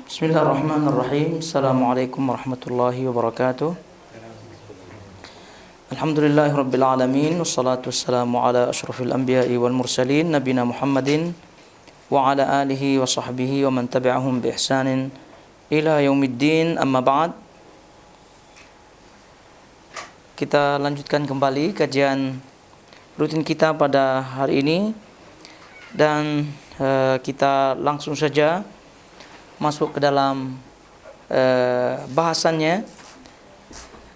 Bismillahirrahmanirrahim. Assalamualaikum warahmatullahi wabarakatuh. Alhamdulillahirabbil alamin wassalatu wassalamu ala asyrafil anbiya'i wal mursalin nabiyina Muhammadin wa ala alihi wa sahbihi wa man tabi'ahum bi ihsanin ila yaumiddin. Amma ba'd. Kita lanjutkan kembali kajian rutin kita pada hari ini dan kita langsung saja masuk ke dalam bahasannya,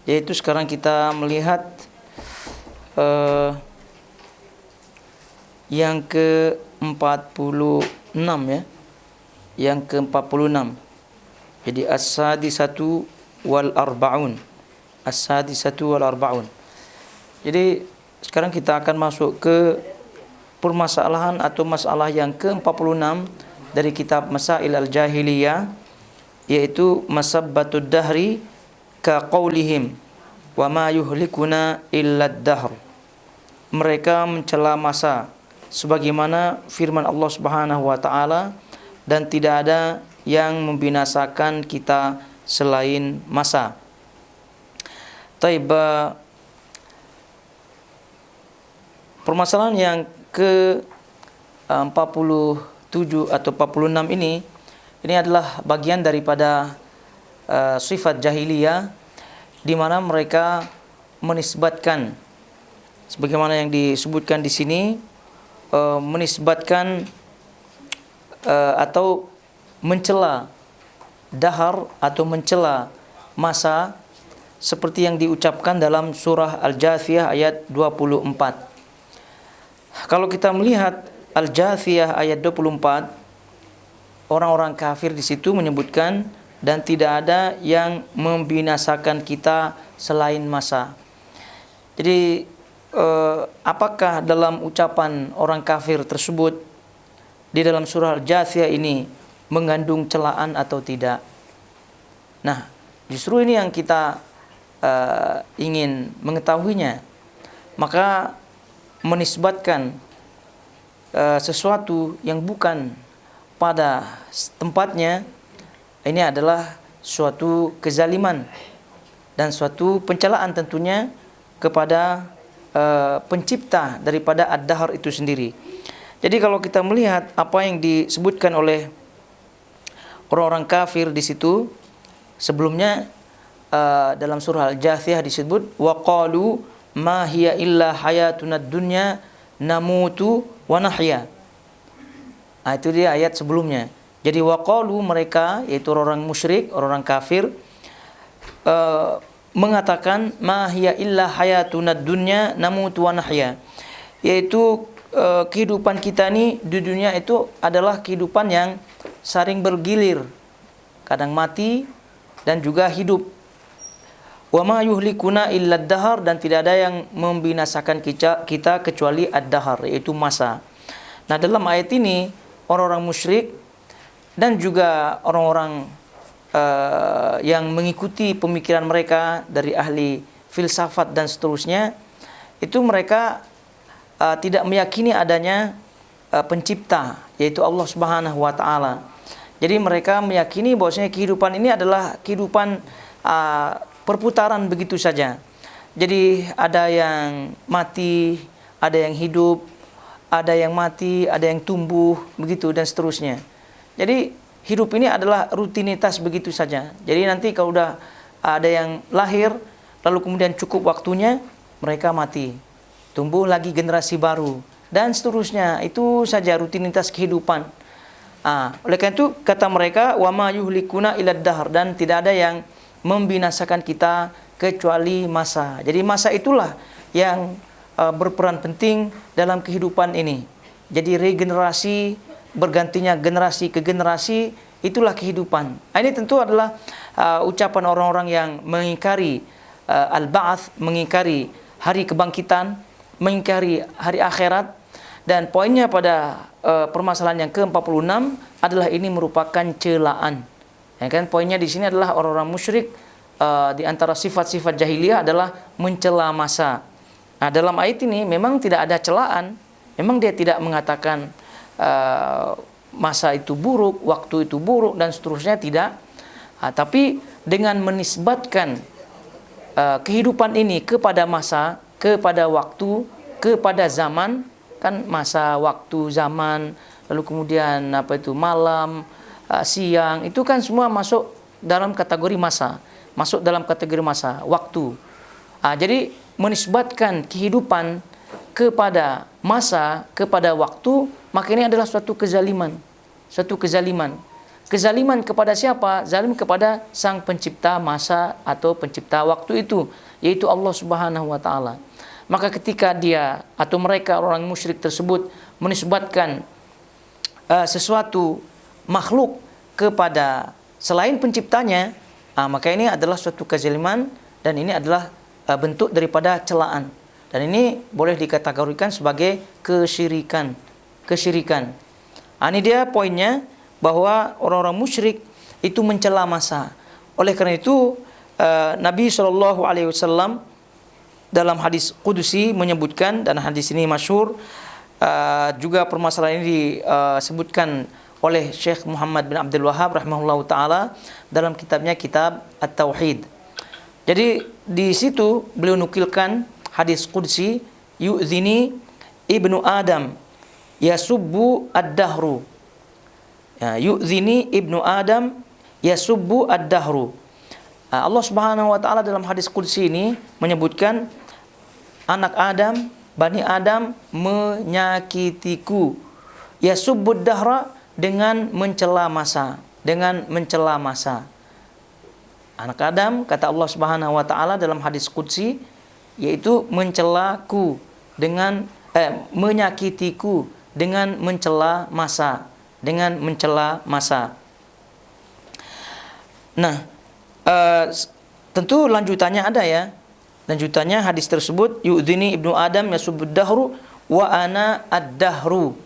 yaitu sekarang kita melihat yang ke-46 ya. Yang ke-46. Jadi as-sadisatu wal arba'un. As-sadisatu wal arba'un. Jadi sekarang kita akan masuk ke permasalahan atau masalah yang ke-46 dari kitab Masail al-Jahiliyah, yaitu masabbatud dahri ka qaulihim wa ma yuhlikuna illa ad-dahr. Mereka mencela masa sebagaimana firman Allah Subhanahu wa taala, dan tidak ada yang membinasakan kita selain masa. Taib, permasalahan yang ke 47 atau 46 ini adalah bagian daripada sifat jahiliyah, di mana mereka menisbatkan, sebagaimana yang disebutkan di sini, menisbatkan atau mencela dahar atau mencela masa, seperti yang diucapkan dalam surah Al-Jathiyah ayat 24. Kalau kita melihat Al-Jathiyah ayat 24, orang-orang kafir di situ menyebutkan, dan tidak ada yang membinasakan kita selain masa. Jadi apakah dalam ucapan orang kafir tersebut di dalam surah Al-Jathiyah ini mengandung celaan atau tidak? Nah, justru ini yang kita ingin mengetahuinya. Maka menisbatkan sesuatu yang bukan pada tempatnya, ini adalah suatu kezaliman dan suatu pencelaan tentunya kepada pencipta daripada ad-dahr itu sendiri. Jadi kalau kita melihat apa yang disebutkan oleh orang-orang kafir di situ sebelumnya, dalam surah Al-Jathiyah disebut wa qalu ma hiya illa hayatunad dunya namutu wa nahya. Itu dia ayat sebelumnya. Jadi waqalu, mereka yaitu orang musyrik, orang kafir, mengatakan ma hiya illa hayatunad dunya namutu wa nahya, yaitu kehidupan kita ini di dunia itu adalah kehidupan yang saling bergilir, kadang mati dan juga hidup. Wa ma yuhlikuna illa ad-dahr, dan tidak ada yang membinasakan kita kecuali ad-dahr, yaitu masa. Nah, dalam ayat ini orang-orang musyrik dan juga orang-orang yang mengikuti pemikiran mereka dari ahli filsafat dan seterusnya, itu mereka tidak meyakini adanya pencipta, yaitu Allah Subhanahu wa taala. Jadi mereka meyakini bahwasanya kehidupan ini adalah kehidupan perputaran begitu saja. Jadi ada yang mati, ada yang hidup, ada yang mati, ada yang tumbuh, begitu dan seterusnya. Jadi hidup ini adalah rutinitas begitu saja. Jadi nanti kalau udah ada yang lahir, lalu kemudian cukup waktunya, mereka mati. Tumbuh lagi generasi baru dan seterusnya. Itu saja rutinitas kehidupan. Oleh karena itu kata mereka wa ma yuhlikuna illa ad-dahr, dan tidak ada yang membinasakan kita kecuali masa. Jadi masa itulah yang berperan penting dalam kehidupan ini. Jadi regenerasi, bergantinya generasi ke generasi, itulah kehidupan. Ini tentu adalah ucapan orang-orang yang mengingkari al-ba'ats, mengingkari hari kebangkitan, mengingkari hari akhirat. Dan poinnya pada permasalahan yang ke-46 adalah ini merupakan celaan. Ya kan, poinnya di sini adalah orang-orang musyrik, di antara sifat-sifat jahiliyah adalah mencela masa. Nah, dalam ayat ini memang tidak ada celaan, memang dia tidak mengatakan masa itu buruk, waktu itu buruk dan seterusnya, tidak. Tapi dengan menisbatkan kehidupan ini kepada masa, kepada waktu, kepada zaman, kan masa, waktu, zaman, lalu kemudian malam, siang, itu kan semua masuk dalam kategori masa, waktu. Jadi menisbatkan kehidupan kepada masa, kepada waktu, maka ini adalah suatu kezaliman. Kezaliman kepada siapa? Zalim kepada sang pencipta masa atau pencipta waktu itu, yaitu Allah Subhanahu wa taala. Maka ketika dia atau mereka orang musyrik tersebut menisbatkan sesuatu makhluk kepada selain penciptanya, maka ini adalah suatu kezaliman dan ini adalah bentuk daripada celaan. Dan ini boleh dikategorikan sebagai kesyirikan. Ini dia poinnya, bahwa orang-orang musyrik itu mencela masa. Oleh karena itu Nabi SAW dalam hadis Qudusi menyebutkan, dan hadis ini masyhur, juga permasalahan ini disebutkan oleh Syekh Muhammad bin Abdul Wahhab rahimahullahu taala dalam kitabnya Kitab At-Tauhid. Jadi di situ beliau nukilkan hadis Qudsi, yu'zini ibnu Adam yasubbu ad-dahru. Yu'zini ibnu Adam yasubbu ad-dahru. Allah Subhanahu wa taala dalam hadis Qudsi ini menyebutkan anak Adam, Bani Adam menyakitiku. Yasubbu ad-dahra, dengan mencela masa, Anak Adam, kata Allah Subhanahu wa taala dalam hadis Qudsi, yaitu mencelaku dengan menyakitiku dengan mencela masa, Nah, tentu lanjutannya ada ya. Lanjutannya hadis tersebut, yu'dhini ibnu Adam yasubbud dahru wa ana ad-dahru.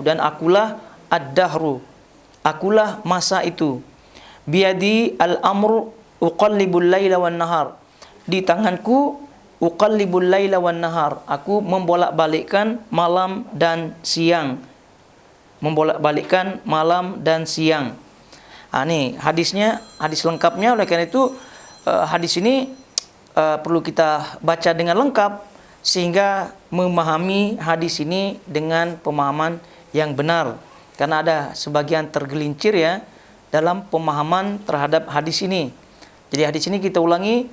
Dan akulah ad-dahru. Akulah masa itu. Biadi al-amru uqallibul laila wan nahar. Di tanganku uqallibul laila wan nahar. Aku membolak-balikkan malam dan siang. Ini hadisnya, hadis lengkapnya. Oleh karena itu hadis ini perlu kita baca dengan lengkap sehingga memahami hadis ini dengan pemahaman yang benar. Karena ada sebagian tergelincir ya dalam pemahaman terhadap hadis ini. Jadi hadis ini kita ulangi,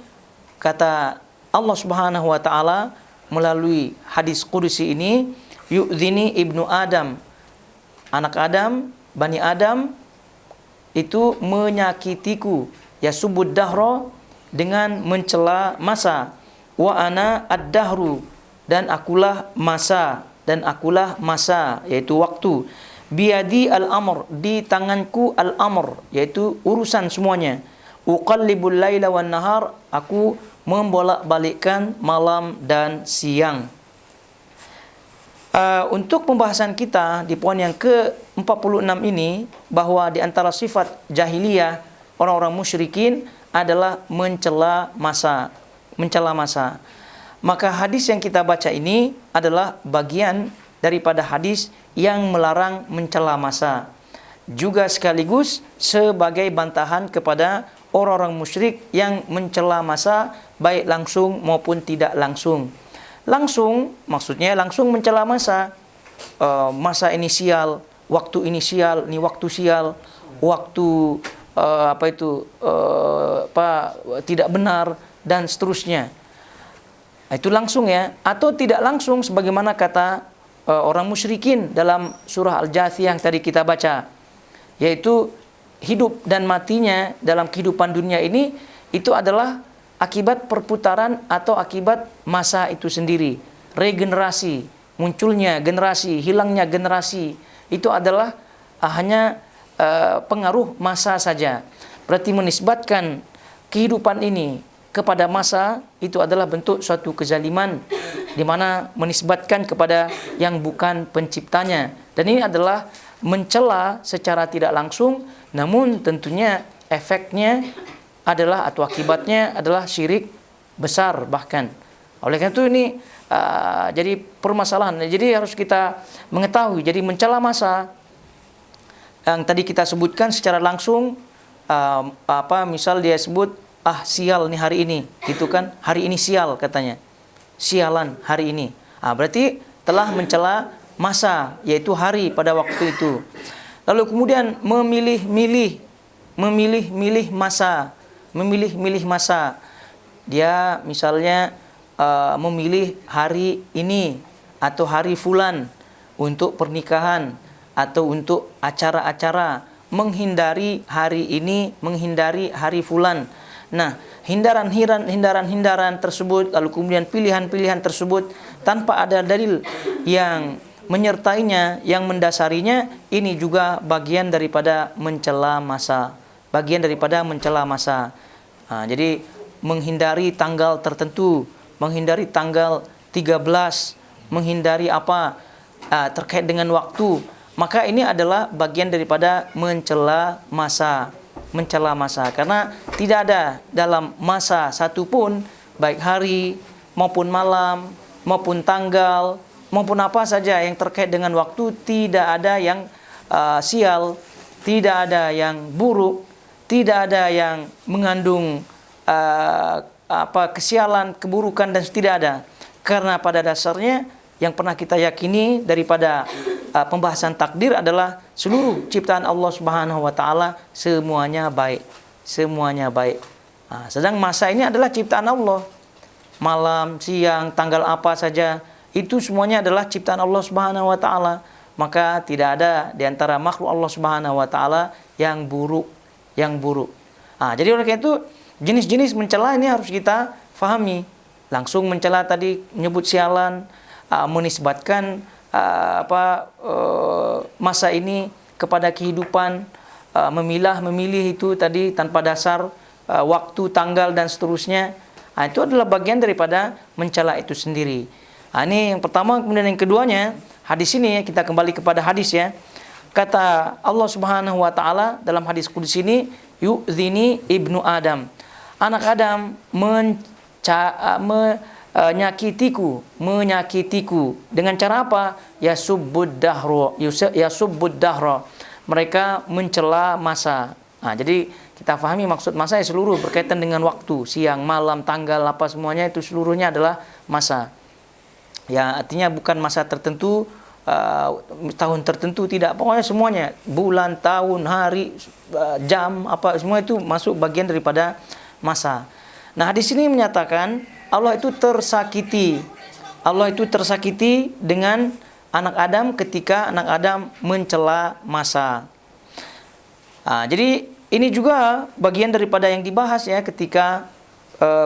kata Allah Subhanahu wa taala melalui hadis Qudusi ini, yu'dhini ibnu Adam. Anak Adam, Bani Adam itu menyakitiku, yasubbud dahra, dengan mencela masa, wa ana ad-dahru, dan akulah masa, yaitu waktu. Biadi al-amr, di tanganku al-amr, yaitu urusan semuanya. Uqallibul laila wan nahar, aku membolak-balikkan malam dan siang. Untuk pembahasan kita di poin yang ke-46 ini, bahwa di antara sifat jahiliyah orang-orang musyrikin adalah mencela masa. Maka hadis yang kita baca ini adalah bagian daripada hadis yang melarang mencela masa, juga sekaligus sebagai bantahan kepada orang-orang musyrik yang mencela masa, baik langsung maupun tidak langsung. Langsung maksudnya langsung mencela masa, masa inisial, waktu inisial, ini waktu sial, waktu tidak benar dan seterusnya. Itu langsung ya, atau tidak langsung sebagaimana kata orang musyrikin dalam surah Al-Jathiyah yang tadi kita baca, yaitu hidup dan matinya dalam kehidupan dunia ini itu adalah akibat perputaran atau akibat masa itu sendiri. Regenerasi, munculnya generasi, hilangnya generasi, itu adalah hanya pengaruh masa saja. Berarti menisbatkan kehidupan ini kepada masa itu adalah bentuk suatu kezaliman, di mana menisbatkan kepada yang bukan penciptanya. Dan ini adalah mencela secara tidak langsung, namun tentunya efeknya adalah atau akibatnya adalah syirik besar bahkan. Oleh karena itu ini jadi permasalahan. Jadi harus kita mengetahui, jadi mencela masa yang tadi kita sebutkan secara langsung, misal dia sebut sial nih hari ini, gitu kan, hari ini sial katanya, sialan hari ini, berarti telah mencela masa, yaitu hari pada waktu itu. Lalu kemudian memilih-milih masa, dia misalnya memilih hari ini atau hari fulan untuk pernikahan atau untuk acara-acara, menghindari hari ini, menghindari hari fulan. Nah, hindaran-hindaran tersebut, lalu kemudian pilihan-pilihan tersebut tanpa ada dalil yang menyertainya, yang mendasarinya, ini juga bagian daripada mencela masa. Jadi menghindari tanggal tertentu, menghindari tanggal 13, menghindari terkait dengan waktu, maka ini adalah bagian daripada mencela masa. Karena tidak ada dalam masa satupun, baik hari maupun malam maupun tanggal maupun apa saja yang terkait dengan waktu, tidak ada yang sial, tidak ada yang buruk, tidak ada yang mengandung kesialan, keburukan, dan tidak ada. Karena pada dasarnya yang pernah kita yakini daripada pembahasan takdir adalah seluruh ciptaan Allah Subhanahu wa taala semuanya baik. Sedang masa ini adalah ciptaan Allah. Malam, siang, tanggal apa saja, itu semuanya adalah ciptaan Allah Subhanahu wa taala. Maka tidak ada di antara makhluk Allah Subhanahu wa taala yang buruk. Jadi oleh karena itu jenis-jenis mencela ini harus kita fahami. Langsung mencela tadi, menyebut sialan, menisbatkan masa ini kepada kehidupan, memilih itu tadi tanpa dasar waktu, tanggal, dan seterusnya. Itu adalah bagian daripada mencela itu sendiri. Ini yang pertama. Kemudian yang keduanya, hadis ini, kita kembali kepada hadis ya. Kata Allah Subhanahu wa taala dalam hadis qudsi ini, yu'dzini ibnu Adam. Anak Adam menyakitiku dengan cara apa? Yasubbud dahra. Mereka mencela masa. Jadi kita pahami maksud masa ya seluruh berkaitan dengan waktu, siang, malam, tanggal, apa semuanya itu seluruhnya adalah masa. Ya, artinya bukan masa tertentu, tahun tertentu, tidak. Pokoknya semuanya, bulan, tahun, hari, jam, apa semua itu masuk bagian daripada masa. Nah, di sini menyatakan Allah itu tersakiti dengan anak Adam ketika anak Adam mencela masa. Jadi ini juga bagian daripada yang dibahas ya ketika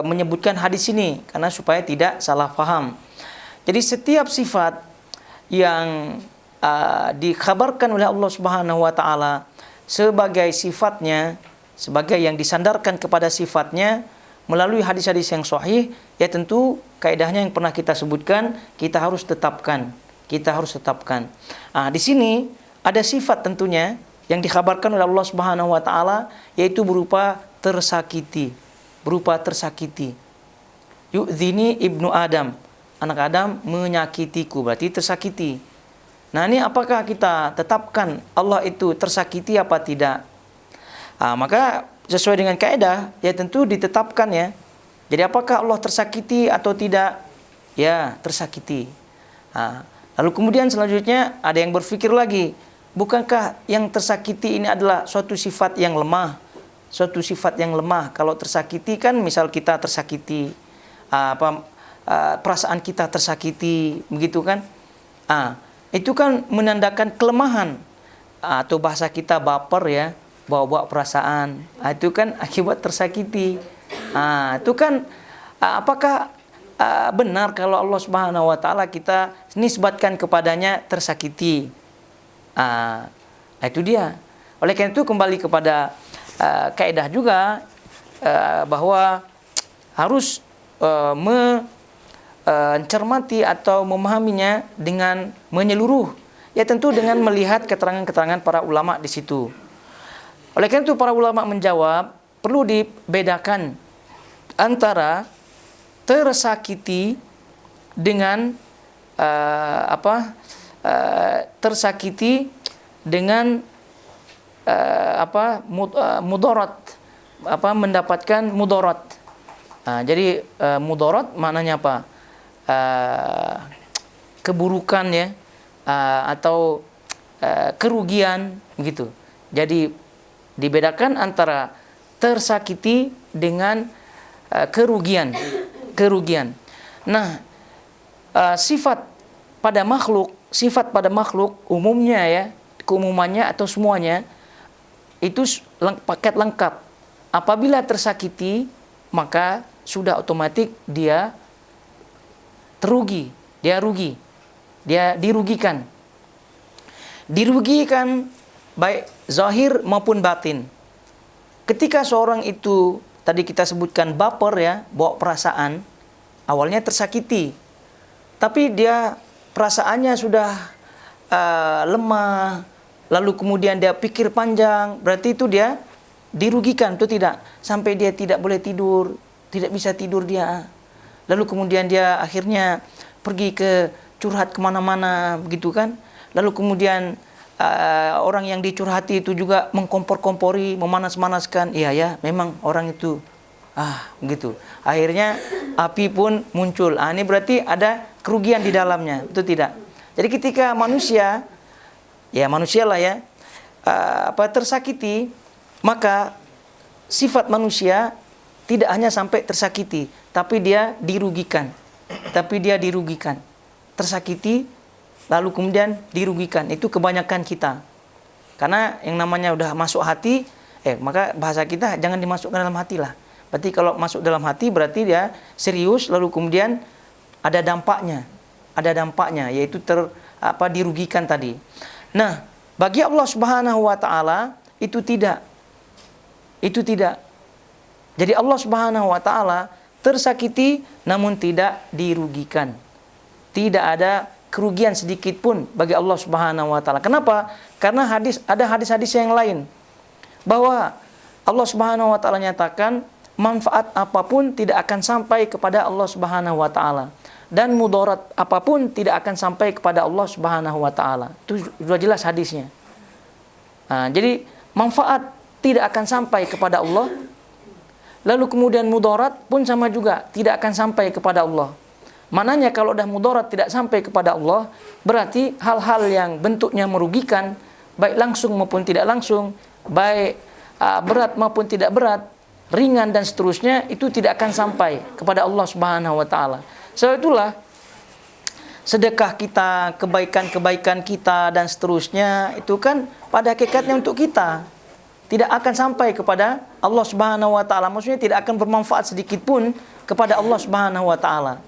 menyebutkan hadis ini, karena supaya tidak salah paham. Jadi setiap sifat yang dikhabarkan oleh Allah Subhanahu wa taala sebagai sifatnya, sebagai yang disandarkan kepada sifatnya melalui hadis-hadis yang sahih, ya tentu kaidahnya yang pernah kita sebutkan, kita harus tetapkan. Di sini ada sifat tentunya yang dikhabarkan oleh Allah Subhanahu wa taala, yaitu berupa tersakiti. Yu'dzini ibnu Adam. Anak Adam menyakitiku, berarti tersakiti. Nah, ini apakah kita tetapkan Allah itu tersakiti apa tidak? Maka sesuai dengan kaidah, ya tentu ditetapkan ya. Jadi apakah Allah tersakiti atau tidak? Ya, tersakiti. Lalu kemudian selanjutnya ada yang berpikir lagi, bukankah yang tersakiti ini adalah suatu sifat yang lemah? Kalau tersakiti kan misal kita tersakiti, perasaan kita tersakiti, begitu kan? Itu kan menandakan kelemahan, atau bahasa kita baper ya, bawa-bawa perasaan. Itu kan akibat tersakiti. Itu kan apakah benar kalau Allah Subhanahu wa taala kita nisbatkan kepadanya tersakiti? Itu dia. Oleh karena itu kembali kepada kaidah juga bahwa harus mencermati atau memahaminya dengan menyeluruh. Ya tentu dengan melihat keterangan-keterangan para ulama di situ. Oleh karena itu para ulama menjawab, perlu dibedakan antara tersakiti dengan tersakiti dengan mudarat, mendapatkan mudarat. Jadi mudarat maknanya apa? Keburukan ya, atau kerugian gitu. Jadi dibedakan antara tersakiti dengan kerugian. Nah, sifat pada makhluk umumnya ya, keumumannya atau semuanya itu paket lengkap. Apabila tersakiti, maka sudah otomatis dia rugi, dia dirugikan baik zahir maupun batin. Ketika seorang itu tadi kita sebutkan baper ya, bawa perasaan, awalnya tersakiti, tapi dia perasaannya sudah lemah, lalu kemudian dia pikir panjang, berarti itu dia dirugikan, itu tidak, sampai dia tidak boleh tidur, tidak bisa tidur dia, lalu kemudian dia akhirnya pergi ke curhat kemana-mana begitu kan, lalu kemudian orang yang dicurhati itu juga mengkompor-kompori, memanas-manaskan, iya ya memang orang itu begitu, akhirnya api pun muncul. Ini berarti ada kerugian di dalamnya, itu tidak. Jadi ketika manusia lah ya, tersakiti, maka sifat manusia tidak hanya sampai tersakiti, tapi dia dirugikan. Tersakiti, lalu kemudian dirugikan. Itu kebanyakan kita. Karena yang namanya udah masuk hati, maka bahasa kita jangan dimasukkan dalam hati lah. Berarti kalau masuk dalam hati berarti dia serius, lalu kemudian ada dampaknya, yaitu dirugikan tadi. Nah, bagi Allah Subhanahu wa taala itu tidak. Jadi Allah Subhanahu wa taala tersakiti namun tidak dirugikan. Tidak ada kerugian sedikit pun bagi Allah Subhanahu wa taala. Kenapa? Karena ada hadis-hadis yang lain bahwa Allah Subhanahu wa taala nyatakan manfaat apapun tidak akan sampai kepada Allah Subhanahu wa taala, dan mudarat apapun tidak akan sampai kepada Allah Subhanahu wa taala. Itu sudah jelas hadisnya. Jadi manfaat tidak akan sampai kepada Allah, lalu kemudian mudarat pun sama juga, tidak akan sampai kepada Allah. Mananya kalau dah mudarat tidak sampai kepada Allah, berarti hal-hal yang bentuknya merugikan, baik langsung maupun tidak langsung, baik berat maupun tidak berat, ringan dan seterusnya, itu tidak akan sampai kepada Allah Subhanahu wa taala. Sebab itulah sedekah kita, kebaikan-kebaikan kita dan seterusnya itu kan pada hakikatnya untuk kita, tidak akan sampai kepada Allah Subhanahu wa taala. Maksudnya tidak akan bermanfaat sedikit pun kepada Allah Subhanahu wa taala.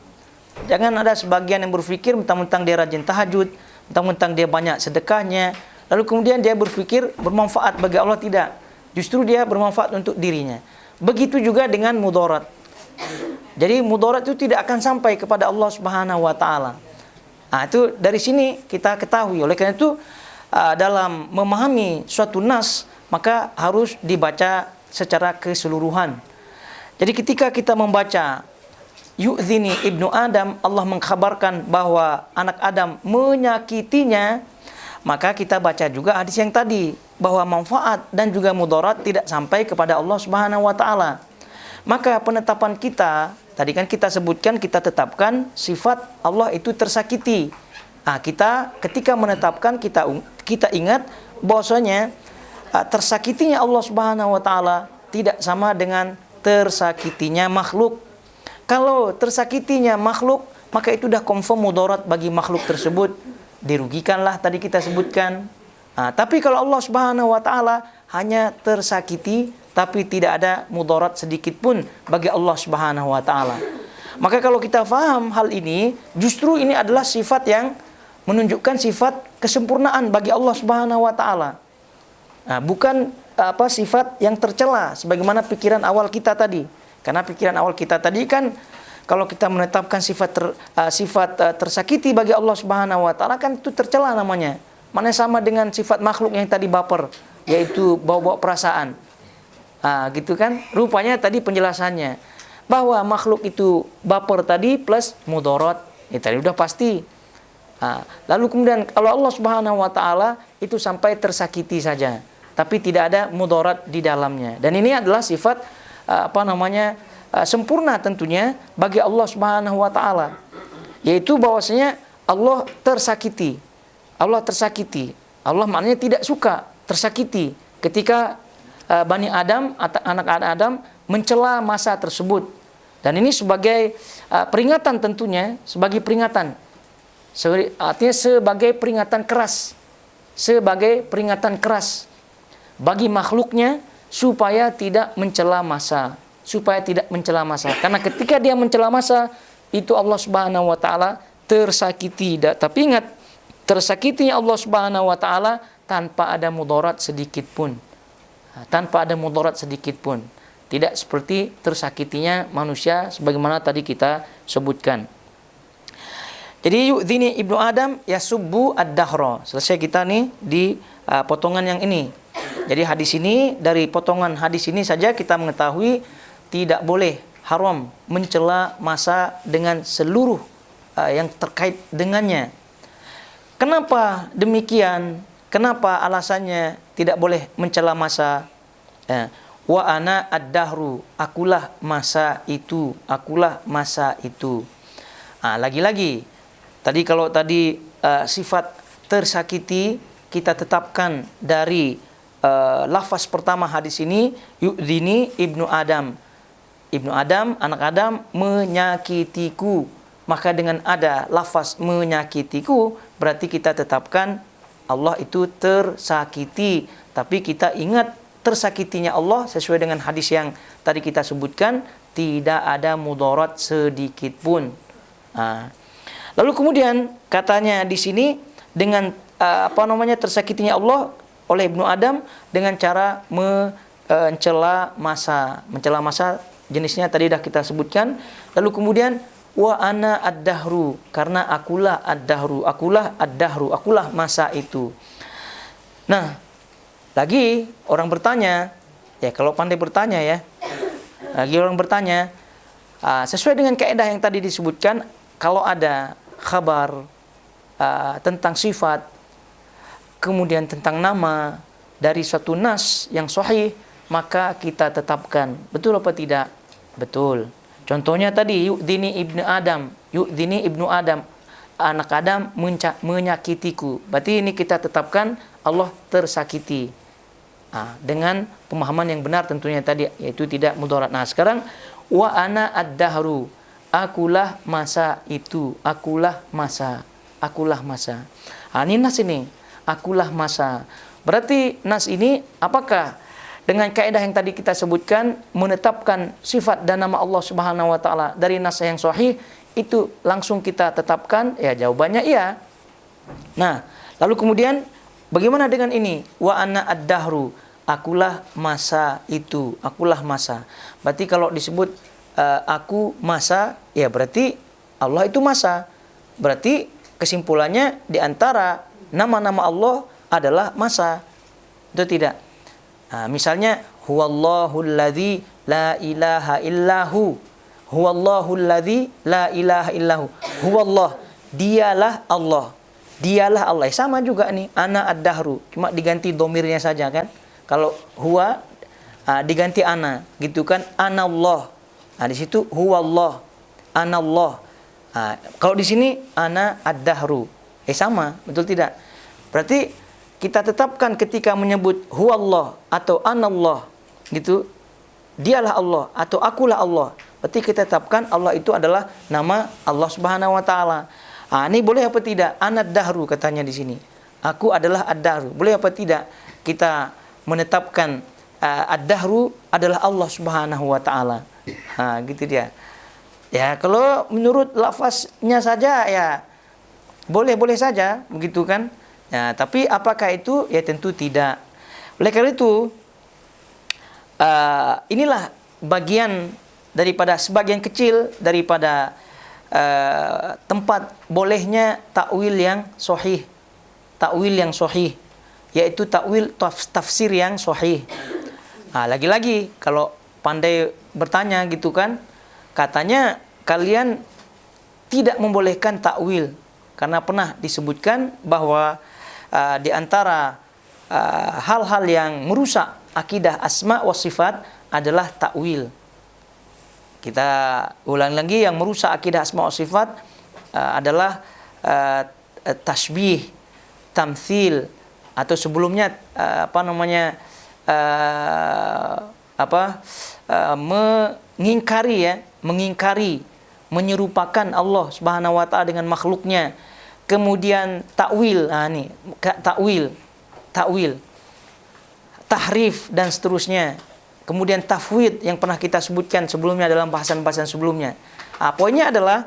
Jangan ada sebagian yang berpikir mentang-mentang dia rajin tahajud, mentang-mentang dia banyak sedekahnya, lalu kemudian dia berpikir bermanfaat bagi Allah. Tidak. Justru dia bermanfaat untuk dirinya. Begitu juga dengan mudarat. Jadi mudarat itu tidak akan sampai kepada Allah Subhanahu wa taala. Itu dari sini kita ketahui. Oleh karena itu dalam memahami suatu nas, maka harus dibaca secara keseluruhan. Jadi ketika kita membaca yu'zini ibnu Adam, Allah mengkhabarkan bahwa anak Adam menyakitinya, maka kita baca juga hadis yang tadi bahwa manfaat dan juga mudarat tidak sampai kepada Allah Subhanahu wa taala. Maka penetapan kita, tadi kan kita sebutkan, kita tetapkan sifat Allah itu tersakiti. Kita ketika menetapkan, kita ingat bahwasanya tersakitinya Allah Subhanahu wa taala tidak sama dengan tersakitinya makhluk. Kalau tersakitinya makhluk, maka itu dah confirm mudarat bagi makhluk tersebut, dirugikanlah tadi kita sebutkan. Tapi kalau Allah Subhanahu wa taala hanya tersakiti, tapi tidak ada mudarat sedikit pun bagi Allah Subhanahu wa taala. Maka kalau kita faham hal ini, justru ini adalah sifat yang menunjukkan sifat kesempurnaan bagi Allah Subhanahu wa taala. Bukan sifat yang tercela sebagaimana pikiran awal kita tadi. Karena pikiran awal kita tadi kan, kalau kita menetapkan sifat tersakiti bagi Allah Subhanahu wa taala kan itu tercela namanya. Mana sama dengan sifat makhluk yang tadi baper, yaitu bawa-bawa perasaan. Gitu kan? Rupanya tadi penjelasannya bahwa makhluk itu baper tadi plus mudarat. Tadi udah pasti. Lalu kemudian kalau Allah Subhanahu wa taala itu sampai tersakiti saja. tapi tidak ada mudarat di dalamnya. Dan ini adalah sifat sempurna tentunya bagi Allah Subhanahu wa taala, yaitu bahwasanya Allah tersakiti. Allah tersakiti. Allah maknanya tidak suka tersakiti ketika Bani Adam atau anak Adam mencela masa tersebut. Dan ini sebagai peringatan tentunya, sebagai peringatan. Artinya sebagai peringatan keras. Sebagai peringatan keras bagi makhluknya supaya tidak mencela masa. Supaya tidak mencela masa. Karena ketika dia mencela masa, itu Allah Subhanahu wa taala tersakiti. Tapi ingat, tersakitinya Allah Subhanahu wa taala tanpa ada mudarat sedikit pun. Tanpa ada mudarat sedikit pun. Tidak seperti tersakitinya manusia sebagaimana tadi kita sebutkan. Jadi yu'dhini ibnu Adam yasubbu ad-dahra. Selesai kita nih di potongan yang ini. Jadi hadis ini, dari potongan hadis ini saja kita mengetahui tidak boleh, haram mencela masa dengan seluruh yang terkait dengannya. Kenapa demikian? Kenapa alasannya tidak boleh mencela masa? Wa ana ad-dahru, akulah masa itu, akulah masa itu. Lagi-lagi, kalau tadi sifat tersakiti kita tetapkan dari lafaz pertama hadis ini, yu'dini ibnu Adam. Ibnu Adam, anak Adam, menyakitiku. Maka dengan ada lafaz menyakitiku, berarti kita tetapkan Allah itu tersakiti. Tapi kita ingat, tersakitinya Allah sesuai dengan hadis yang tadi kita sebutkan, tidak ada mudarat sedikit pun. Lalu kemudian katanya di sini dengan tersakitinya Allah oleh ibnu Adam dengan cara mencela masa. Mencela masa jenisnya tadi dah kita sebutkan. Lalu kemudian wa ana ad-dahru, karena akulah ad-dahru, akulah ad-dahru, akulah masa itu. Nah, lagi orang bertanya, ya kalau pandai bertanya ya, lagi orang bertanya, sesuai dengan kaidah yang tadi disebutkan, kalau ada khabar tentang sifat, kemudian tentang nama dari suatu nas yang sahih, maka kita tetapkan. Betul apa tidak? Betul. Contohnya tadi, yu'dini ibnu Adam, yu'dini ibnu Adam, anak Adam menyakitiku. Berarti ini kita tetapkan Allah tersakiti. Dengan pemahaman yang benar tentunya tadi, yaitu tidak mudarat. Nah sekarang, wa ana ad-dahru, akulah masa itu, akulah masa, akulah masa. Ini nas ini, akulah masa. Berarti nas ini apakah dengan kaidah yang tadi kita sebutkan, menetapkan sifat dan nama Allah Subhanahu wa taala dari nas yang sahih, itu langsung kita tetapkan? Ya, jawabannya iya. Nah, lalu kemudian bagaimana dengan ini? Wa ana ad-dahru, akulah masa itu, akulah masa. Berarti kalau disebut aku masa, ya berarti Allah itu masa. Berarti kesimpulannya di antara nama-nama Allah adalah masa. Itu tidak? Misalnya huwallahul ladzi la ilaha illahu. Huwallahul ladzi la ilaha illahu. Huwallah, dialah Allah. Dialah Allah. Sama juga nih, ana ad-dahru, cuma diganti domirnya saja kan. Kalau huwa diganti ana, gitu kan, anallah. Di situ huwallah, anallah. Kalau di sini ana ad-dahru. Sama, betul tidak? Berarti kita tetapkan ketika menyebut huwallah atau anallah, gitu, dialah Allah atau akulah Allah. Berarti kita tetapkan Allah itu adalah nama Allah Subhanahu wa taala. Ini boleh apa tidak? Ana ad-dahru katanya di sini. Aku adalah ad-dahru. Boleh apa tidak kita menetapkan ad-dahru adalah Allah Subhanahu wa taala? Gitu dia. Ya, kalau menurut lafaznya saja ya boleh-boleh saja, begitu kan? Ya, tapi apakah itu? Ya tentu tidak. Oleh karena itu, inilah bagian daripada sebagian kecil daripada tempat bolehnya takwil yang sahih. Takwil yang sahih, yaitu takwil tafsir yang sahih. Lagi-lagi kalau pandai bertanya gitu kan, katanya kalian tidak membolehkan takwil karena pernah disebutkan bahwa di antara hal-hal yang merusak akidah asma wa sifat adalah takwil. Kita ulang lagi, yang merusak akidah asma wa sifat adalah tashbih, tamthil, atau sebelumnya mengingkari, menyerupakan Allah Subhanahu wa taala dengan makhluknya. Kemudian takwil, takwil, tahrif dan seterusnya. Kemudian tafwid yang pernah kita sebutkan sebelumnya dalam bahasan-bahasan sebelumnya. Poinnya adalah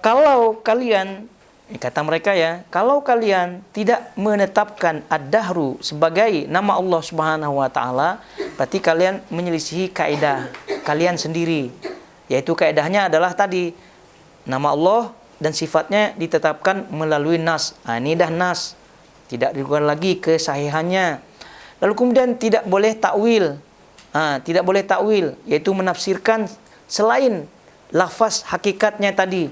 kalau kalian, kata mereka ya, kalau kalian tidak menetapkan ad-dahru sebagai nama Allah Subhanahu wa taala, berarti kalian menyelisihi kaidah kalian sendiri. Yaitu kaidahnya adalah tadi, nama Allah dan sifatnya ditetapkan melalui nas. Ini dah nas, tidak diragukan lagi kesahihannya. Lalu kemudian tidak boleh takwil. Tidak boleh takwil, yaitu menafsirkan selain lafaz hakikatnya tadi.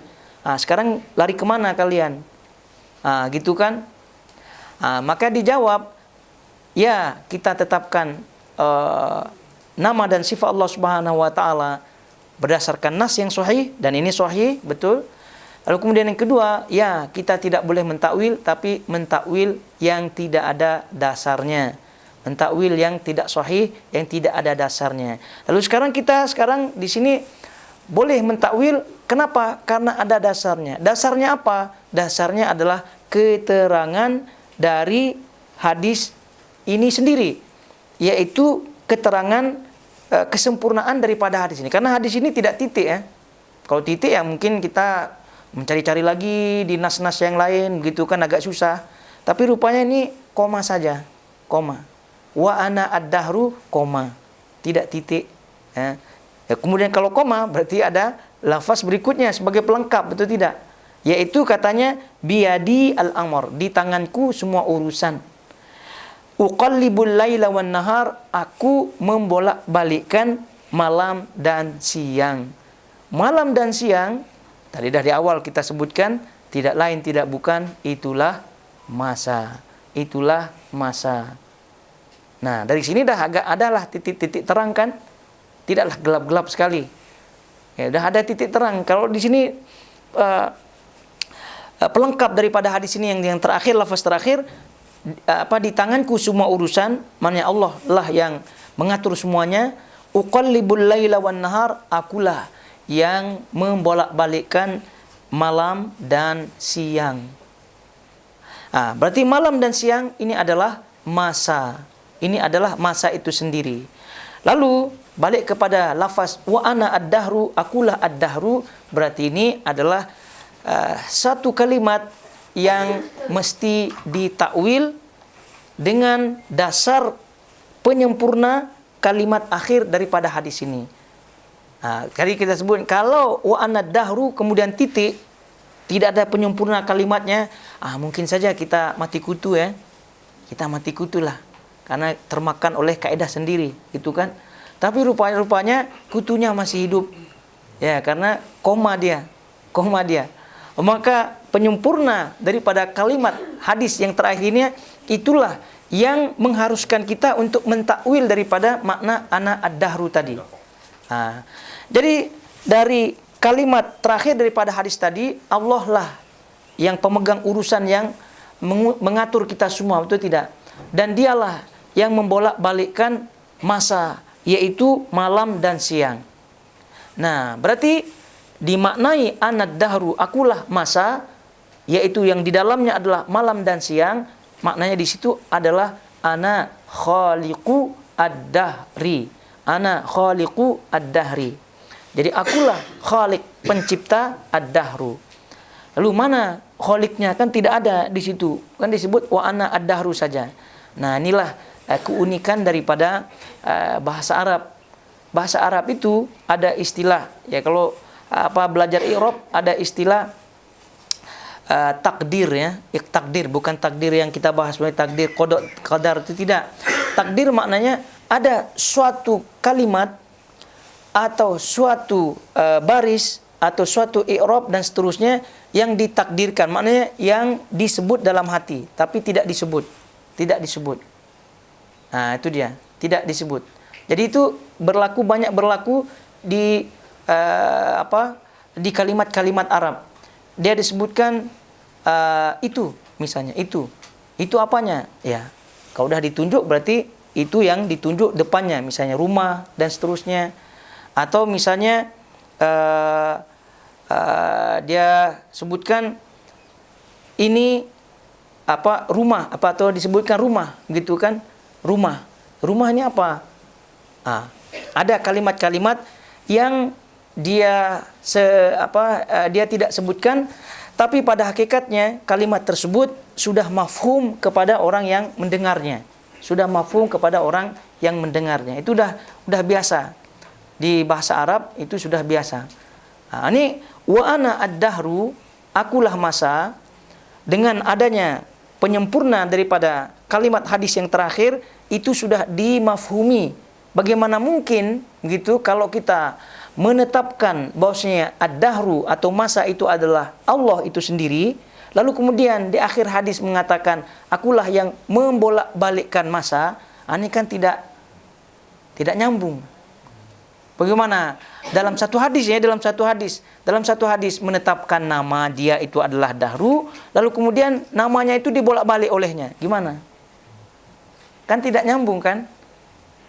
Sekarang lari kemana kalian? Gitu kan? Maka dijawab, ya kita tetapkan nama dan sifat Allah Subhanahu wa taala berdasarkan nas yang sahih, dan ini sahih betul. Lalu kemudian yang kedua, ya kita tidak boleh mentakwil, tapi mentakwil yang tidak ada dasarnya, mentakwil yang tidak sahih, yang tidak ada dasarnya. Lalu kita sekarang di sini boleh mentakwil, kenapa? Karena ada dasarnya. Dasarnya apa? Dasarnya adalah keterangan dari hadis ini sendiri, yaitu keterangan kesempurnaan daripada hadis ini. Karena hadis ini tidak titik ya. Kalau titik ya mungkin kita mencari-cari lagi di nas-nas yang lain, gitu kan, agak susah. Tapi rupanya ini koma saja, koma. Wa ana ad-dahru, koma, tidak titik. Kemudian kalau koma berarti ada lafaz berikutnya sebagai pelengkap, betul tidak? Yaitu katanya biyadi al-amr, di tanganku semua urusan. Uqallibul laila wan nahar, aku membolak-balikkan malam dan siang. Malam dan siang tadi dah di awal kita sebutkan, tidak lain tidak bukan itulah masa. Itulah masa. Nah, dari sini dah agak adalah titik-titik terang kan? Tidaklah gelap-gelap sekali. Ya, dah ada titik terang. Kalau di sini pelengkap daripada hadis ini yang terakhir, lafaz terakhir, di tanganku semua urusan, maknanya Allah lah yang mengatur semuanya. Uqallibul laila wan nahar, akulah yang membolak-balikkan malam dan siang. Berarti malam dan siang ini adalah masa. Ini adalah masa itu sendiri. Lalu balik kepada lafaz wa ana ad-dahru, akulah ad-dahru, berarti ini adalah satu kalimat yang mesti ditakwil dengan dasar penyempurna kalimat akhir daripada hadis ini. Tadi kita sebut kalau wa ana ad-dahru kemudian titik, tidak ada penyempurna kalimatnya, mungkin saja kita mati kutu ya. Kita mati kutu lah, karena termakan oleh kaidah sendiri, gitu kan. Tapi rupanya kutunya masih hidup. Ya, karena koma dia. Maka penyempurna daripada kalimat hadis yang terakhir ini, itulah yang mengharuskan kita untuk mentakwil daripada makna ana ad-dahru tadi. Jadi dari kalimat terakhir daripada hadis tadi, Allah lah yang pemegang urusan, yang mengatur kita semua, betul tidak? Dan dialah yang membolak-balikkan masa, yaitu malam dan siang. Nah, berarti dimaknai anad dahru, akulah masa, yaitu yang di dalamnya adalah malam dan siang. Maknanya di situ adalah ana khaliqu ad-dahri. Ana khaliqu ad-dahri. Jadi akulah khaliq, pencipta ad-dahru. Lalu mana khaliqnya? Kan tidak ada di situ. Kan disebut wa ana ad-dahru saja. Nah, inilah keunikan daripada bahasa Arab. Bahasa Arab itu ada istilah, ya kalau belajar i'rab ada istilah takdir ya. Takdir bukan takdir yang kita bahas sebagai takdir qadar, itu tidak. Takdir maknanya ada suatu kalimat atau suatu baris atau suatu i'rab dan seterusnya yang ditakdirkan, maknanya yang disebut dalam hati tapi tidak disebut. tidak disebut. Nah, itu dia, tidak disebut. Jadi itu banyak berlaku di di kalimat-kalimat Arab. Dia disebutkan itu, misalnya itu apanya? Ya, kalau udah ditunjuk berarti itu yang ditunjuk depannya, misalnya rumah dan seterusnya. Atau misalnya dia sebutkan ini rumah atau disebutkan rumah gitu kan, rumahnya apa? Ada kalimat-kalimat yang dia dia tidak sebutkan, tapi pada hakikatnya kalimat tersebut sudah mafhum kepada orang yang mendengarnya. Sudah mafhum kepada orang yang mendengarnya. Itu udah biasa. Di bahasa Arab itu sudah biasa. Ini wa ana ad-dahru, akulah masa. Dengan adanya penyempurna daripada kalimat hadis yang terakhir, itu sudah dimafhumi. Bagaimana mungkin gitu kalau kita menetapkan bahwasanya ad-dahru atau masa itu adalah Allah itu sendiri, lalu kemudian di akhir hadis mengatakan akulah yang membolak-balikkan masa. Ini kan tidak nyambung. Bagaimana dalam satu hadis menetapkan nama dia itu adalah dahru, lalu kemudian namanya itu dibolak-balik olehnya. Gimana? Kan tidak nyambung kan?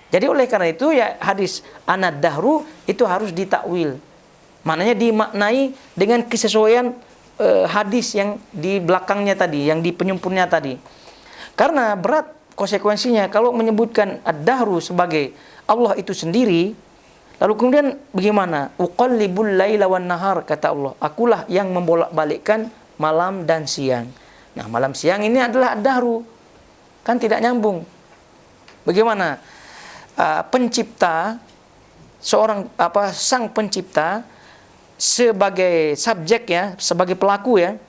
Jadi oleh karena itu ya hadis anad dahru itu harus ditakwil. Maknanya dimaknai dengan kesesuaian hadis yang di belakangnya tadi, yang di penyempurnya tadi. Karena berat konsekuensinya kalau menyebutkan ad-dahru sebagai Allah itu sendiri, lalu kemudian bagaimana? Uqallibul laila wan nahar, kata Allah. Akulah yang membolak-balikkan malam dan siang. Nah, malam siang ini adalah ad-dahru. Kan tidak nyambung. Bagaimana? Pencipta, sang pencipta sebagai subjek ya, sebagai pelaku ya,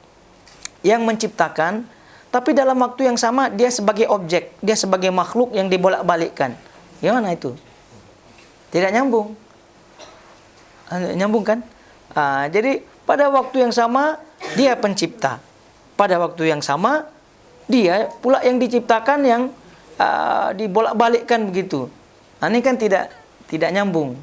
yang menciptakan, tapi dalam waktu yang sama dia sebagai objek, dia sebagai makhluk yang dibolak-balikkan. Gimana itu? Tidak nyambung. Nyambung kan? Jadi pada waktu yang sama dia pencipta, pada waktu yang sama dia pula yang diciptakan, yang dibolak-balikkan begitu. Ini kan tidak nyambung.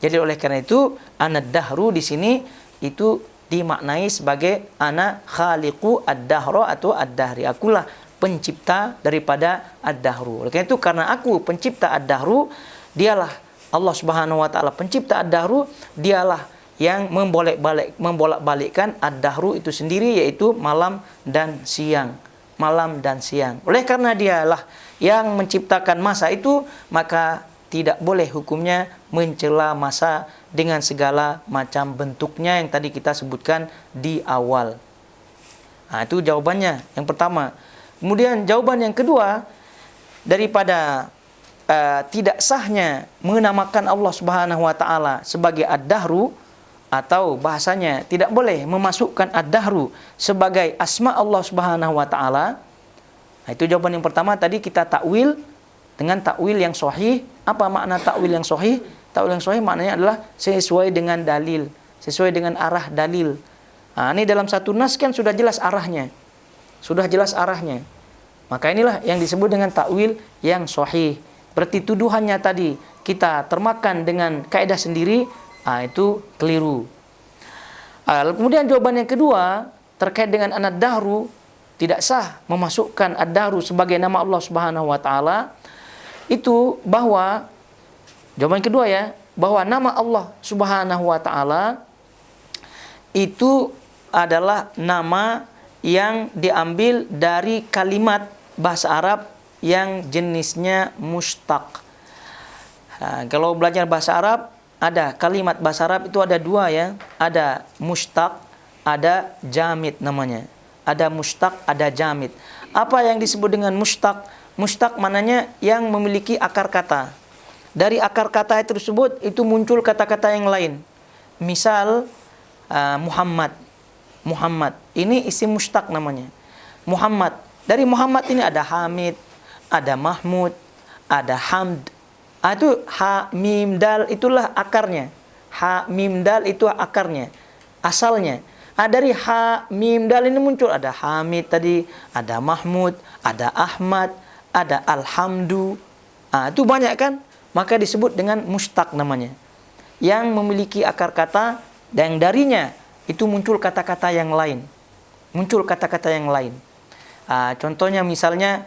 Jadi oleh karena itu anad dahru di sini itu dimaknai sebagai ana khaliqu ad-dahra atau ad-dahri. Akulah pencipta daripada ad-dahru. Oleh karena itu karena aku pencipta ad-dahru, dialah Allah Subhanahu wa taala pencipta ad-dahru, dialah yang membolak-balikkan ad-dahru itu sendiri, yaitu malam dan siang. Malam dan siang. Oleh karena dialah yang menciptakan masa itu, maka tidak boleh hukumnya mencela masa dengan segala macam bentuknya yang tadi kita sebutkan di awal. Itu jawabannya yang pertama. Kemudian jawaban yang kedua, daripada tidak sahnya menamakan Allah Subhanahu wa taala sebagai ad-dahru, atau bahasanya tidak boleh memasukkan ad-dahru sebagai asma Allah Subhanahu wa taala. Itu jawaban yang pertama, tadi kita takwil dengan takwil yang sahih. Apa makna takwil yang sahih? Takwil yang sahih maknanya adalah sesuai dengan dalil, sesuai dengan arah dalil. Ini dalam satu nas kan sudah jelas arahnya. Sudah jelas arahnya. Maka inilah yang disebut dengan takwil yang sahih. Berarti tuduhannya tadi kita termakan dengan kaidah sendiri, itu keliru. Kemudian jawaban yang kedua terkait dengan anad dahru, tidak sah memasukkan ad-dahru sebagai nama Allah Subhanahu wa taala. Itu bahwa jawaban kedua ya, bahwa nama Allah Subhanahu wa taala itu adalah nama yang diambil dari kalimat bahasa Arab yang jenisnya mushtaq. Kalau belajar bahasa Arab, ada kalimat bahasa Arab itu ada dua ya, ada mushtaq, ada jamid namanya. Ada mushtaq, ada jamid. Apa yang disebut dengan mushtaq? Mushtaq maknanya yang memiliki akar kata. Dari akar kata tersebut itu muncul kata-kata yang lain. Misal Muhammad. Muhammad ini isim mushtaq namanya. Muhammad. Dari Muhammad ini ada Hamid, ada Mahmud, ada Hamd. Itu ha mim dal, itulah akarnya. Ha mim dal itu akarnya, asalnya. Dari ha mim dal ini muncul ada Hamid tadi, ada Mahmud, ada Ahmad, ada alhamdu. Itu banyak kan? Maka disebut dengan mustaq namanya. Yang memiliki akar kata dan darinya itu muncul kata-kata yang lain. Muncul kata-kata yang lain. Contohnya misalnya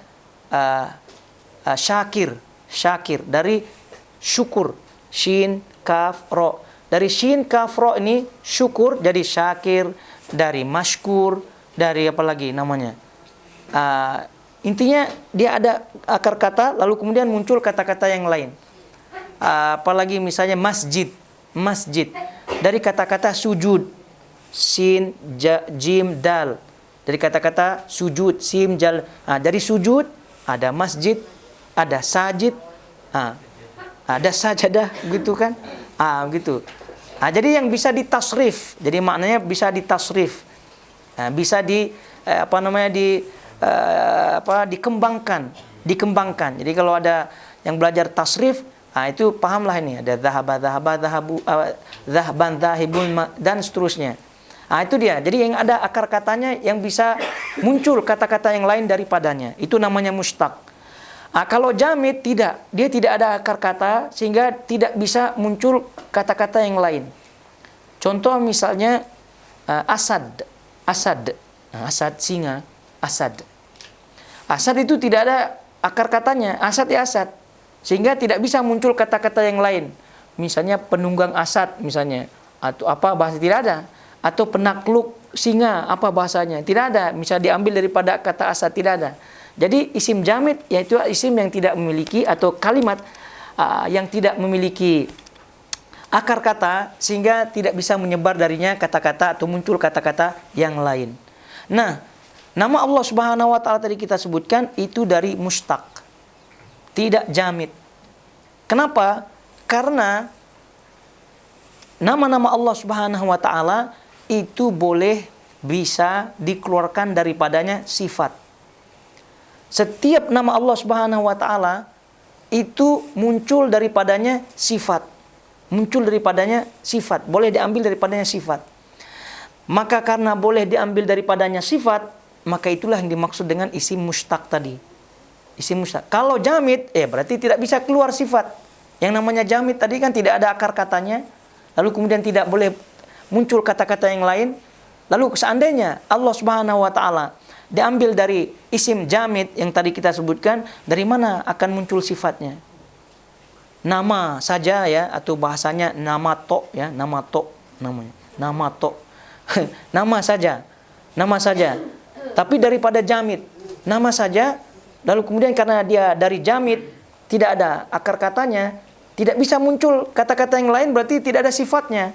syakir. Syakir dari syukur. Shin, kaf, ro. Dari shin, kaf, ro ini syukur jadi syakir. Dari mashkur. Dari apa lagi namanya? Intinya dia ada akar kata lalu kemudian muncul kata-kata yang lain. Apalagi misalnya masjid. Masjid dari kata-kata sujud. Sin, jim, dal. Dari kata-kata sujud, sim, jal. Dari sujud ada masjid, ada sajid, ada sajadah, gitu kan? Gitu. Jadi yang bisa ditasrif. Jadi maknanya bisa ditasrif. Bisa dikembangkan. Jadi kalau ada yang belajar tasrif, itu pahamlah ini. Ada zahaban, zahibun, dan seterusnya. Itu dia. Jadi yang ada akar katanya yang bisa muncul kata-kata yang lain daripadanya. Itu namanya mustaq. Kalau jamid tidak. Dia tidak ada akar kata sehingga tidak bisa muncul kata-kata yang lain. Contoh misalnya asad. Asad. Asad singa. Asad. Asad itu tidak ada akar katanya. Asad ya asad. Sehingga tidak bisa muncul kata-kata yang lain. Misalnya penunggang asad misalnya. Atau apa bahasa tidak ada. Atau penakluk singa apa bahasanya. Tidak ada. Misalnya diambil daripada kata asad tidak ada. Jadi isim jamid yaitu isim yang tidak memiliki atau kalimat yang tidak memiliki akar kata sehingga tidak bisa menyebar darinya kata-kata atau muncul kata-kata yang lain. Nah, nama Allah Subhanahu wa taala tadi kita sebutkan itu dari mustaq. Tidak jamid. Kenapa? Karena nama-nama Allah Subhanahu wa taala itu boleh bisa dikeluarkan daripadanya sifat. Setiap nama Allah Subhanahu wa taala itu muncul daripadanya sifat. Muncul daripadanya sifat, boleh diambil daripadanya sifat. Maka karena boleh diambil daripadanya sifat, maka itulah yang dimaksud dengan isim mustaq tadi. Isim mustaq. Kalau jamid, berarti tidak bisa keluar sifat. Yang namanya jamid tadi kan tidak ada akar katanya, lalu kemudian tidak boleh muncul kata-kata yang lain. Lalu seandainya Allah Subhanahu wa taala diambil dari isim jamid yang tadi kita sebutkan, dari mana akan muncul sifatnya? Nama saja ya, atau bahasanya nama to ya, nama to namanya. Nama to. Nama saja. Nama saja. Tapi daripada jamid, nama saja. Lalu kemudian karena dia dari jamid, tidak ada akar katanya, tidak bisa muncul kata-kata yang lain, berarti tidak ada sifatnya.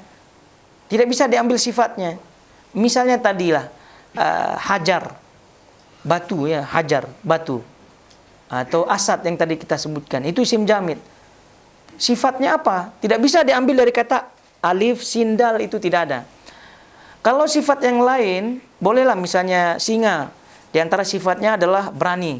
Tidak bisa diambil sifatnya. Misalnya tadilah hajar, batu ya, hajar, batu. Atau asad yang tadi kita sebutkan, itu isim jamid. Sifatnya apa? Tidak bisa diambil dari kata alif, sindal, itu tidak ada. Kalau sifat yang lain, bolehlah misalnya singa. Di antara sifatnya adalah berani.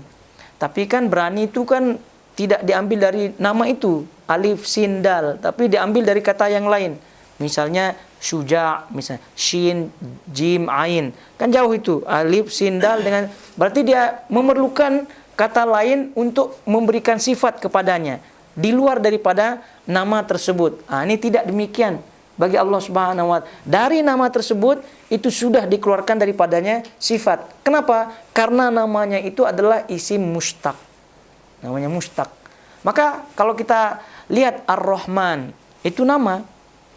Tapi kan berani itu kan tidak diambil dari nama itu, alif, sindal, tapi diambil dari kata yang lain. Misalnya syuja', misalnya shin, jim, ain. Kan jauh itu, alif, sindal dengan berarti dia memerlukan kata lain untuk memberikan sifat kepadanya di luar daripada nama tersebut. Ini tidak demikian bagi Allah Subhanahu wa taala. Dari nama tersebut itu sudah dikeluarkan daripadanya sifat. Kenapa? Karena namanya itu adalah isim mustaq. Namanya mustaq. Maka kalau kita lihat Ar-Rahman, itu nama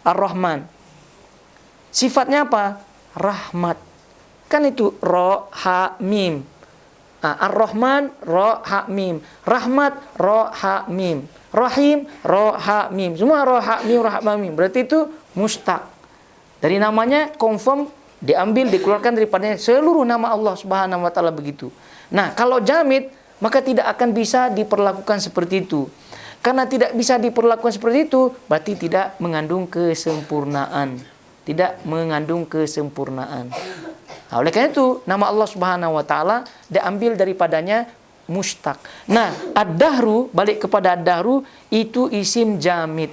Ar-Rahman. Sifatnya apa? Rahmat. Kan itu ro, ha, mim. Ar-Rahman, ro, ha, mim. Rahmat, ro, ha, mim. Rahim, ro, ha, mim. Semua ro, ha, mim, ro, ha, mim. Berarti itu mustaq. Dari namanya confirm diambil, dikeluarkan daripada seluruh nama Allah Subhanahu wa taala begitu. Nah, kalau jamid maka tidak akan bisa diperlakukan seperti itu. Karena tidak bisa diperlakukan seperti itu, berarti tidak mengandung kesempurnaan. Tidak mengandung kesempurnaan. Nah, oleh karena itu, nama Allah Subhanahu wa taala diambil daripadanya mustaq. Nah, ad-dahru, balik kepada ad-dahru, itu isim jamid.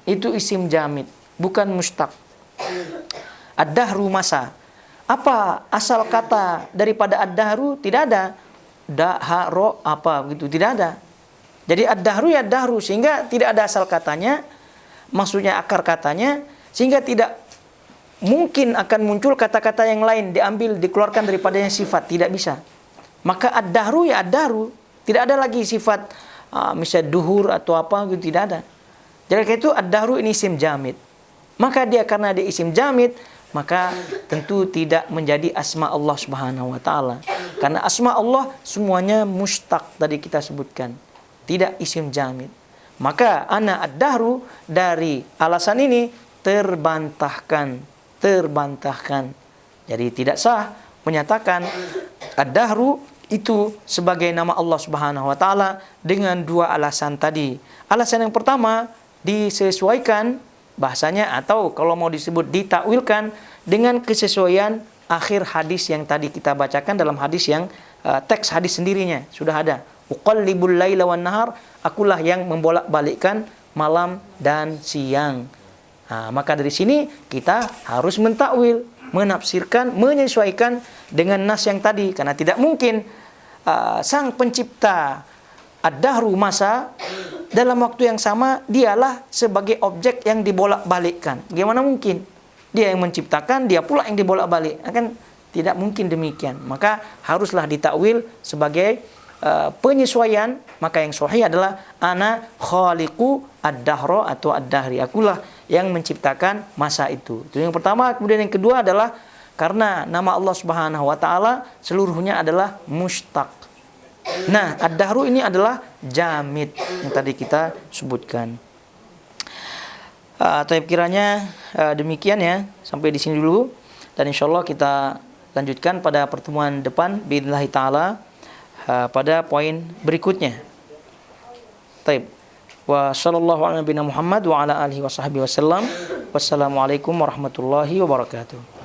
Itu isim jamid, bukan mustaq. Ad-dahru masa. Apa asal kata daripada ad-dahru? Tidak ada. da, ha, ro, apa begitu, tidak ada. Jadi ad-dahru ya dahru, sehingga tidak ada asal katanya, maksudnya akar katanya, sehingga tidak mungkin akan muncul kata-kata yang lain diambil, dikeluarkan daripadanya sifat, tidak bisa. Maka ad-dahru ya ad-dahru, tidak ada lagi sifat misalnya duhur atau apa gitu, tidak ada. Jadi karena itu ad-dahru ini isim jamid. Maka dia karena dia isim jamid, maka tentu tidak menjadi asma Allah Subhanahu wa taala. Karena asma Allah semuanya mustaq tadi kita sebutkan, tidak isim jamid. Maka ana ad-dahru dari alasan ini terbantahkan. Jadi tidak sah menyatakan ad-dahru itu sebagai nama Allah Subhanahu wa taala dengan dua alasan tadi. Alasan yang pertama disesuaikan bahasanya, atau kalau mau disebut ditakwilkan dengan kesesuaian akhir hadis yang tadi kita bacakan dalam hadis yang teks hadis sendirinya sudah ada. Uqallibul laila wan nahar, akulah yang membolak-balikkan malam dan siang. Nah, maka dari sini kita harus mentakwil, menafsirkan, menyesuaikan dengan nas yang tadi, karena tidak mungkin sang pencipta ad-dahru masa dalam waktu yang sama dialah sebagai objek yang dibolak-balikkan. Bagaimana mungkin? Dia yang menciptakan, dia pula yang dibolak-balik. Kan tidak mungkin demikian. Maka haruslah ditakwil sebagai penyesuaian. Maka yang sahih adalah ana khaliqu ad-dahra atau ad-dahri. Akulah yang menciptakan masa itu. Itu yang pertama. Kemudian yang kedua adalah karena nama Allah Subhanahu wa taala seluruhnya adalah mustaq. Nah, ad-dahru ini adalah jamid yang tadi kita sebutkan. Tapi kiranya demikian ya, sampai di sini dulu, dan insyaallah kita lanjutkan pada pertemuan depan biidznillah taala pada poin berikutnya. Baik. Wa sallallahu ala nabiyina Muhammad wa ala alihi wasahbihi wasallam. Wassalamualaikum warahmatullahi wabarakatuh.